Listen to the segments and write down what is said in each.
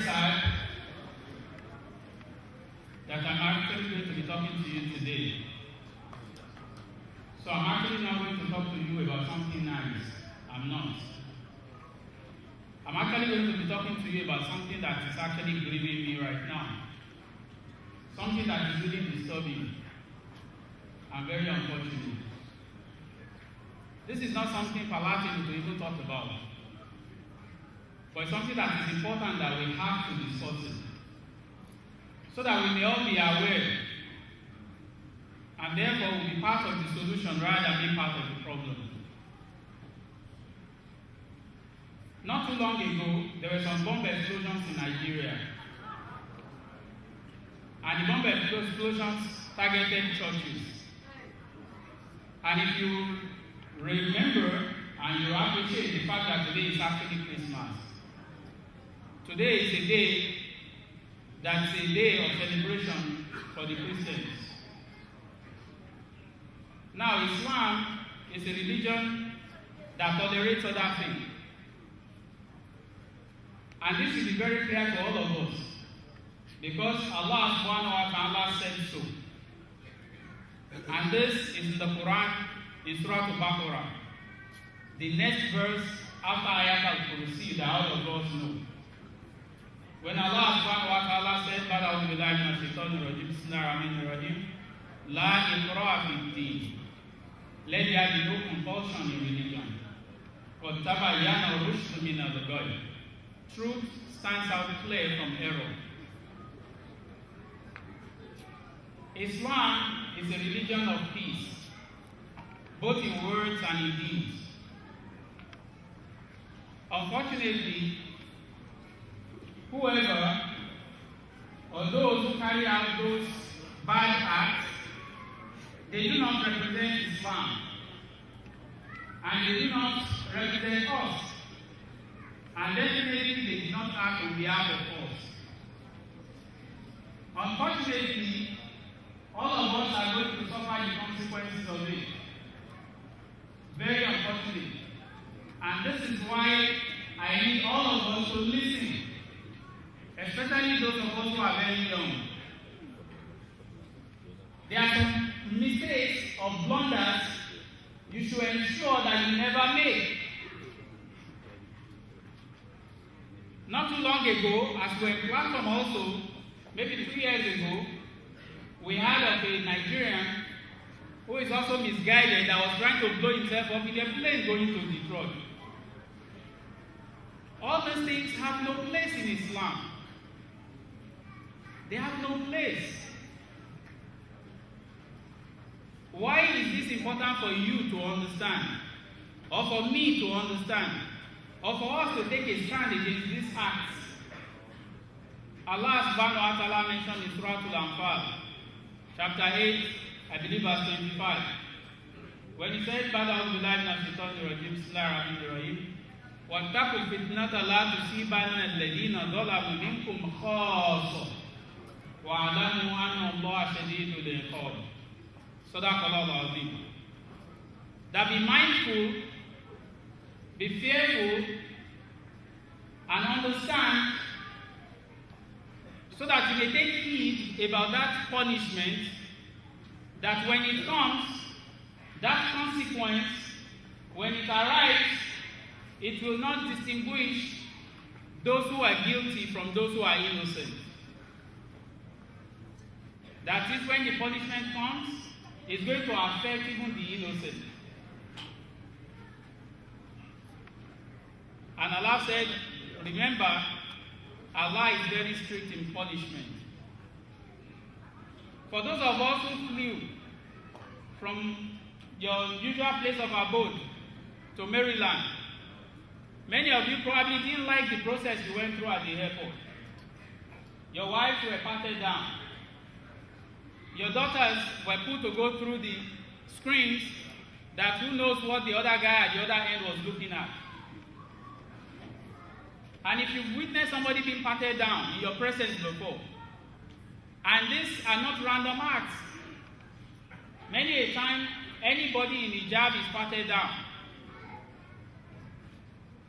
sad that I'm actually going to be talking to you today. So I'm actually not going to talk to you about something nice. I'm not. I'm actually going to be talking to you about something that is actually grieving me right now. Something that is really disturbing and very unfortunate. This is not something palatable to even talk about. But it's something that is important that we have to discuss it. So that we may all be aware and therefore will be part of the solution rather than being part of the problem. Not too long ago, there were some bomb explosions in Nigeria. And the bomb explosions targeted churches. And if you remember and you appreciate the fact that today is actually Christmas, today is a day that's a day of celebration for the Christians. Now, Islam is a religion that tolerates other things. And this should be very clear to all of us. Because Allah subhanahu wa ta'ala said so. And this is in the Quran, in Surah Al-Baqarah. The next verse after Ayat al-Kursi that all of us know. When Allah subhanahu wa ta'ala said, Ba'udhu billahi minash shaitanir rajim, Bismillahir-Rahmanir-Rahim, La ikraha fid-din. Let there be no compulsion in religion. Qad tabayyana ar-rushd min al-ghayy. Truth stands out clear from error. Islam is a religion of peace, both in words and in deeds. Unfortunately, whoever or those who carry out those bad acts, they do not represent Islam, and they do not represent us, and definitely they did not act on behalf of us. Unfortunately, all of us are going to suffer the consequences of it. Very unfortunate. And this is why I need all of us to listen, especially those of us who are very young. There are some mistakes or blunders you should ensure that you never make. Not too long ago, as we were in platform also, maybe 3 years ago, we heard of a Nigerian who is also misguided that was trying to blow himself up in a plane going to Detroit. All these things have no place in Islam. They have no place. Why is this important for you to understand? Or for me to understand? Or for us to take a stand against these acts? Allah subhanahu wa ta'ala mentioned in Surah Al-Anfal, chapter 8, I believe verse 25. When he said, Ba'udhu billahi minash shaitanir rajim, Bismillahir-Rahmanir-Rahim, وَاتَّقُوا الْفِتْنَةَ لَا تُصِيبَنَّ الَّذِينَ ظَلَمُوا مِنكُمْ خَاصَّةً وَاعْلَمُوا أَنَّ اللَّهَ شَدِيدُ الْعِقَابِ. Sadaqallahu al-Azim. That be mindful, be fearful, and understand, so that you may take heed about that punishment, that when it comes, that consequence, when it arrives, it will not distinguish those who are guilty from those who are innocent. That is, when the punishment comes, it's going to affect even the innocent. And Allah said, remember, Allah is very strict in punishment. For those of us who flew from your usual place of abode to Maryland, many of you probably didn't like the process you went through at the airport. Your wives were patted down. Your daughters were put to go through the screens that who knows what the other guy at the other end was looking at. And if you've witnessed somebody being patted down in your presence before, and these are not random acts. Many a time, anybody in hijab is patted down.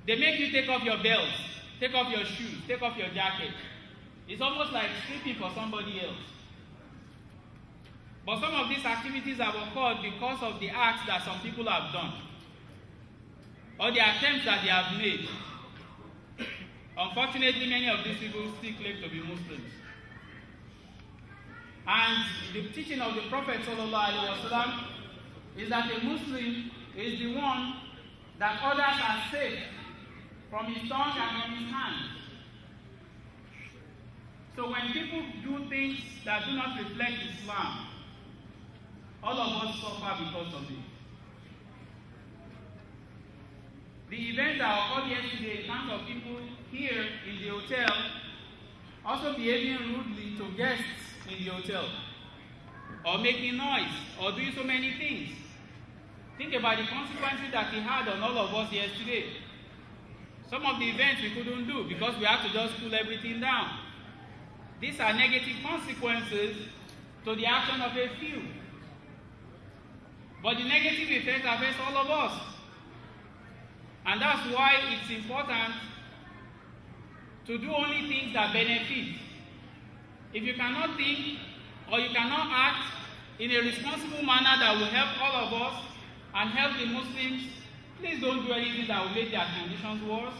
They make you take off your belts take off your shoes, take off your jacket. It's almost like stripping for somebody else. But some of these activities have occurred because of the acts that some people have done, or the attempts that they have made. Unfortunately, many of these people still claim to be Muslims. And the teaching of the Prophet ﷺ is that a Muslim is the one that others are safe from his tongue and from his hand. So when people do things that do not reflect Islam, all of us suffer because of it. The events that occurred yesterday in terms of people here in the hotel also behaving rudely to guests in the hotel, or making noise, or doing so many things. Think about the consequences that it had on all of us yesterday. Some of the events we couldn't do because we had to just cool everything down. These are negative consequences to the action of a few. But the negative effect affects all of us. And that's why it's important to do only things that benefit. If you cannot think or you cannot act in a responsible manner that will help all of us and help the Muslims, please don't do anything that will make their conditions worse.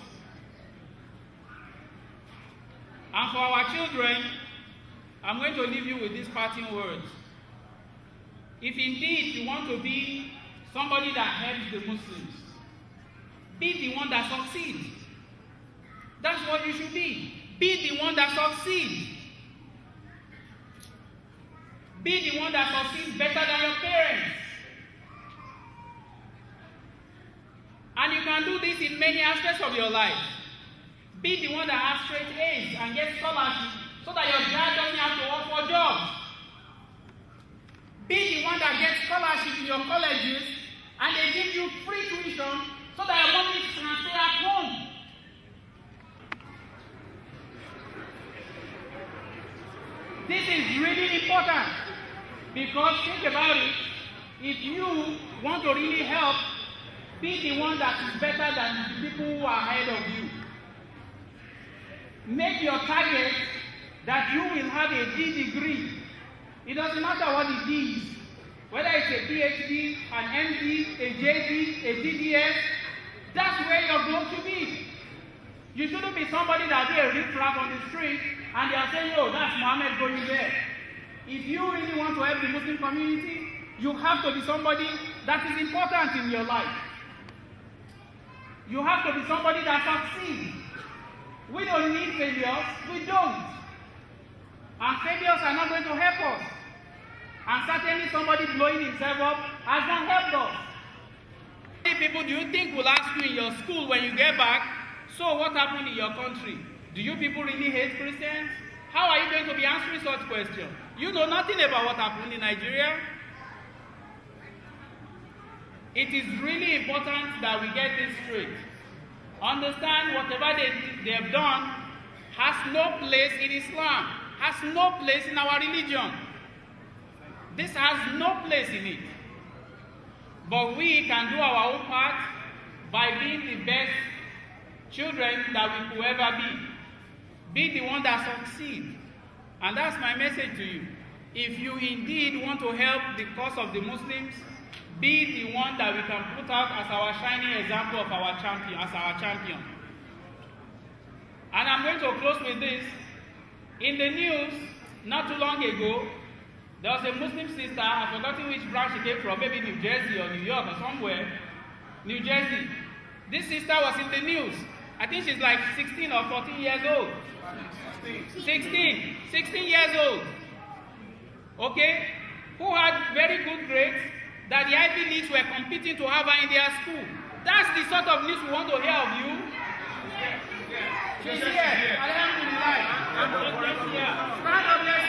And for our children, I'm going to leave you with these parting words. If indeed you want to be somebody that helps the Muslims, be the one that succeeds. That's what you should be. Be the one that succeeds. Be the one that succeeds better than your parents. And you can do this in many aspects of your life. Be the one that has straight A's and gets scholarship so that your dad doesn't have to work for jobs. Be the one that gets scholarship in your colleges and they give you free tuition so that your mom can stay at home. This is really important because think about it. If you want to really help, be the one that is better than the people who are ahead of you. Make your target that you will have a D degree. It doesn't matter what it is, whether it's a PhD, an MD, a JD, a DDS, that's where you're going to be. You shouldn't be somebody that they riff-raff on the street and they are saying, oh, that's Muhammad going there. If you really want to help the Muslim community, you have to be somebody that is important in your life. You have to be somebody that succeeds. We don't need failures. We don't. And failures are not going to help us. And certainly somebody blowing himself up has not helped us. How many people do you think will ask you in your school when you get back, so what happened in your country? Do you people really hate Christians? How are you going to be answering such questions? You know nothing about what happened in Nigeria. It is really important that we get this straight. Understand whatever they have done has no place in Islam, has no place in our religion. This has no place in it. But we can do our own part by being the best children that we could ever be. Be the one that succeeds. And that's my message to you. If you indeed want to help the cause of the Muslims, be the one that we can put out as our shining example of our champion, as our champion. And I'm going to close with this. In the news, not too long ago, there was a Muslim sister, I've forgotten which branch she came from, maybe New Jersey or New York or somewhere. New Jersey. This sister was in the news. I think she's like 16 or 14 years old. 16 years old. Okay? Who had very good grades that the Ivy Leagues were competing to have her in their school. That's the sort of news we want to hear of you. She's here. Alhamdulillah. Stand up, let's